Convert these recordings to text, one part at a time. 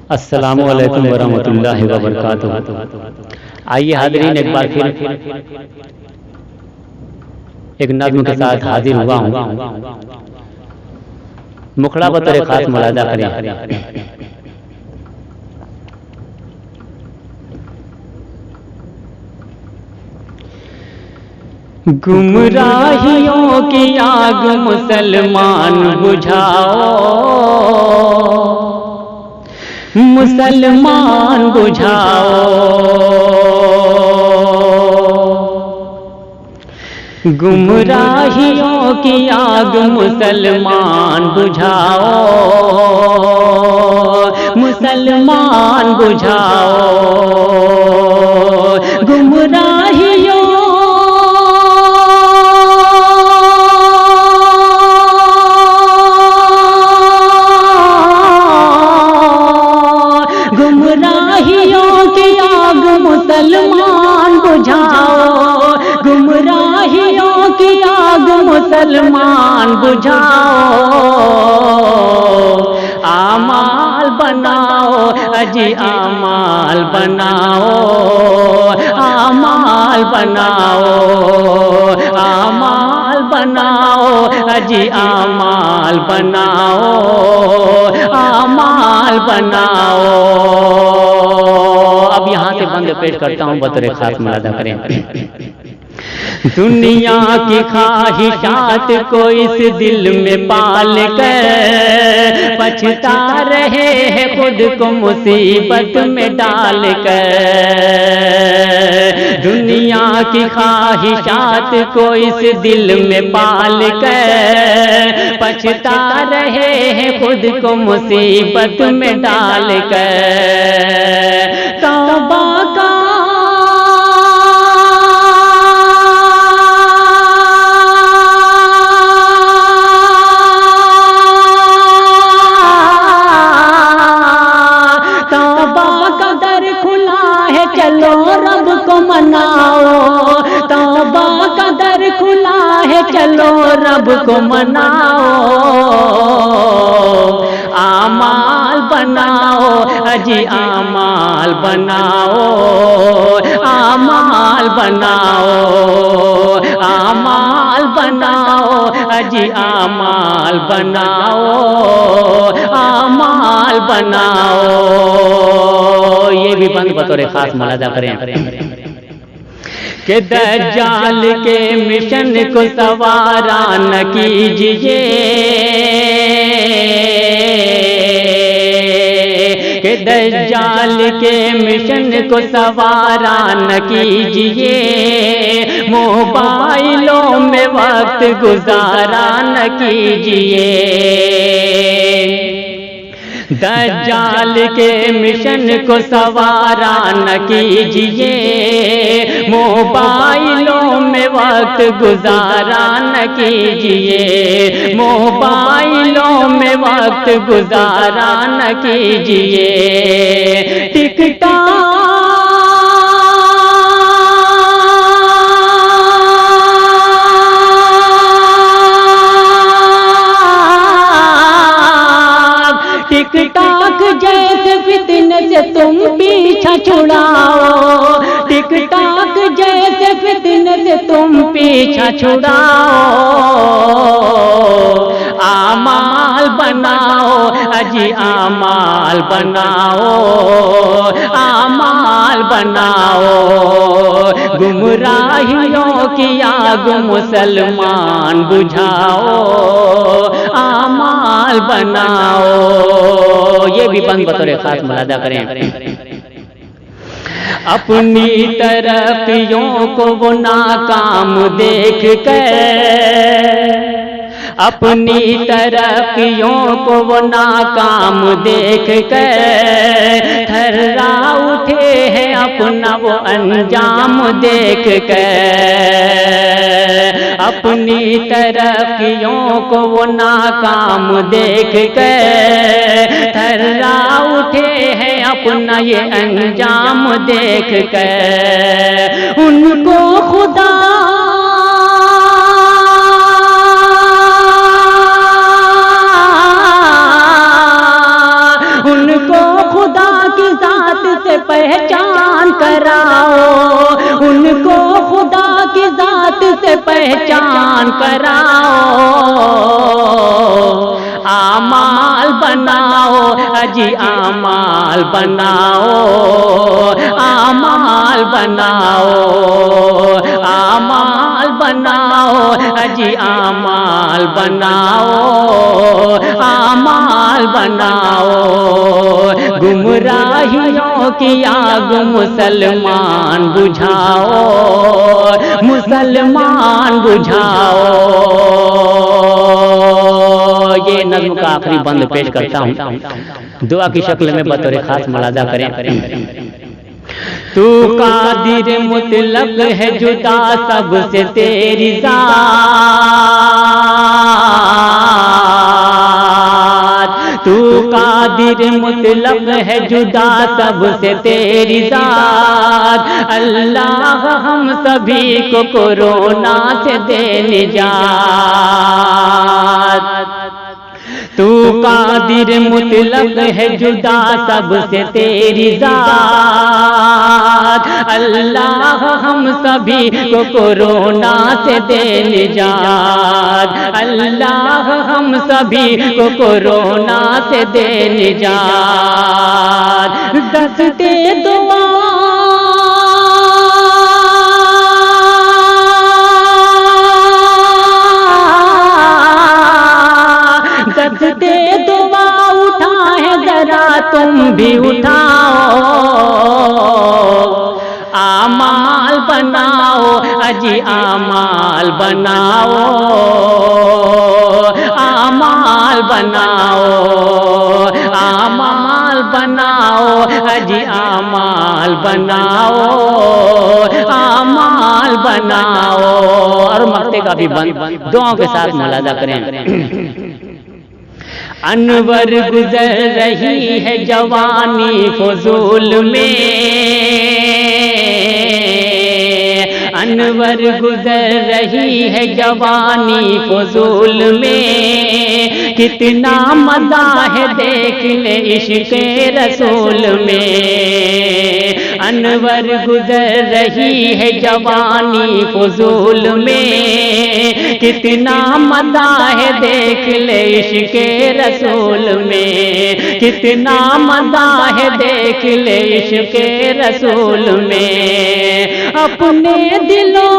अस्सलामु अलैकुम वरहमतुल्लाहि वबरकातुहू। आइए हाज़रीन, एक बार फिर एक नज़्म के साथ हाजिर हुआ हूँ। मुखड़ा बतौर खास मुलाजा करें। गुमराहियों की आग मुसलमान बुझाओ, मुसलमान बुझाओ। गुमराहियों की आग मुसलमान बुझाओ, मुसलमान बुझाओ। गुमराहियों मुसलमान बुझाओ, गुमराहियों की आग मुसलमान बुझाओ। आमाल बनाओ अजी आमाल बनाओ, आमाल बनाओ, आमाल बनाओ अजी आमाल बनाओ, आमाल बनाओ। अब यहाँ से बंद पेश करता हूँ, बतौर खास मुलाजा करें। दुनिया की ख्वाहिशात को इस दिल में पाल कर पछता रहे हैं खुद को मुसीबत में डाल कर। दुनिया की ख्वाहिशात को इस दिल में पाल कर पछता रहे हैं खुद को मुसीबत में डाल कर। तौबा का चलो रब को मनाओ, तौबा का दर खुला है चलो रब को मनाओ। आमाल बनाओ अजी आमाल बनाओ, आमाल बनाओ, आमाल बनाओ अजी आमाल बनाओ, आमाल बनाओ। ये भी बंद बतौर खास मुलाजा करें कि दज्जाल के मिशन को सवारा न कीजिए, कि दज्जाल के मिशन को सवारा न कीजिए। मोबाइलों में वक्त गुजारा न कीजिए। दज्जाल के मिशन को सवारा न कीजिए। मोबाइलों में वक्त गुजारा न कीजिए, मोबाइलों में वक्त गुजारा न कीजिए। टिकटॉक टिकटॉक जैसे फितने से तुम पीछा छुड़ाओ, टिकटॉक जैसे फितने से तुम पीछा छुड़ाओ। आमाल बनाओ अजी आमाल बनाओ, आमाल बनाओ। गुमराहियों की आग मुसलमान बुझाओ, आमाल बनाओ। ये भी बंद बतौर खास मुलाजा करें। अपनी तरक्कियों को वो नाकाम देख कर, अपनी तरक्कियों को वो नाकाम देख कर थर्रा उठे हैं अपना वो अंजाम देख कर। अपनी तरक्कियों को वो नाकाम देख कर थर्रा उठे हैं अपना ये अंजाम देख कर। उनको खुदा उनको खुदा पहचान कराओ, उनको खुदा की जात से पहचान कराओ। आमाल बनाओ अजी आमाल बनाओ, आमाल बनाओ, आमाल बनाओ अजी आमाल बनाओ, आमाल बनाओ। गुमराहियों की आग मुसलमान बुझाओ, मुसलमान बुझाओ। ये नज़्म का आखिरी बंद पेश करता हूँ, दुआ की शक्ल में बतौर खास मुलाजा करें। तू कादिर मुतलक है जुदा सबसे तेरी जात, तू कादिर मुतलक है जुदा सबसे तेरी जात। अल्लाह हम सभी को कोरोना से दे निजात। तू कादिर मुतलक है जुदा सबसे तेरी जात। अल्लाह हम सभी को कोरोना से दे निजात, अल्लाह हम सभी को कोरोना से दे निजात। दस्ते दुआ दस्ते दुआ उठाए जरा तुम भी उठाओ, आमाल बनाओ अजी आमाल बनाओ, आमाल बनाओ, आमाल बनाओ अजी आमाल बनाओ, आमाल बनाओ। और मक्ते का भी बंद दुआओं के साथ मुलाजा करें। अनवर गुजर रही है जवानी फजूल में, अनवर गुजर रही है जवानी फजूल में। कितना मजा है देख ले इश्क़ रसूल में। अनवर गुजर रही है जवानी फजूल में। कितना मजा है देख ले इश्क़ रसूल में। कितना मजा है देख ले इश्क़ रसूल में। अपने दिलों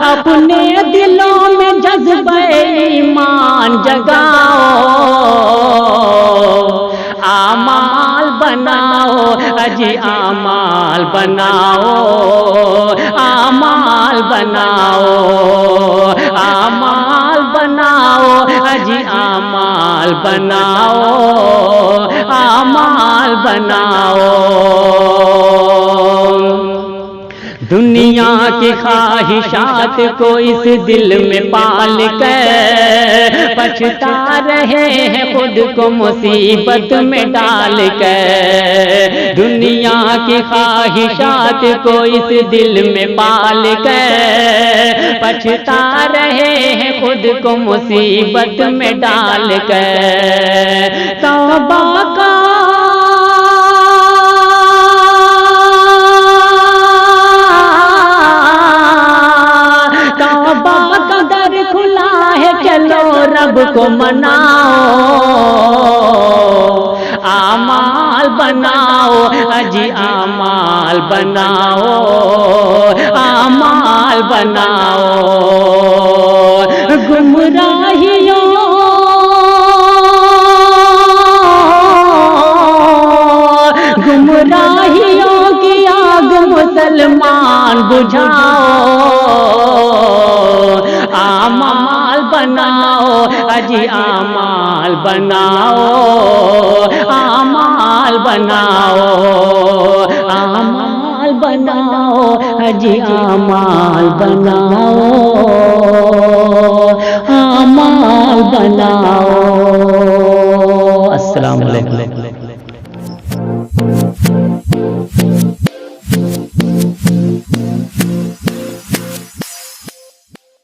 अपने दिलों में जज्बे ईमान जगाओ, आमाल बनाओ अजी आमाल बनाओ, आमाल बनाओ, आमाल बनाओ अजी आमाल बनाओ, आमाल बनाओ। दुनिया की ख्वाहिशात को इस दिल में पाल कर पछता रहे हैं खुद को मुसीबत में डाल कर। दुनिया की ख्वाहिशात को इस दिल में पाल कर पछता रहे हैं खुद को मुसीबत में डाल कर। तौबा का रब को मनाओ, आमाल बनाओ अजी आमाल बनाओ, आमाल बनाओ। गुमराहियों गुमराहियों की आग मुसलमान बुझाओ, आमाल बनाओ अजी आमाल बनाओ, आमाल बनाओ, आमाल बनाओ अजी आमाल बनाओ, आमाल बनाओ। अस्सलाम वालेकुम।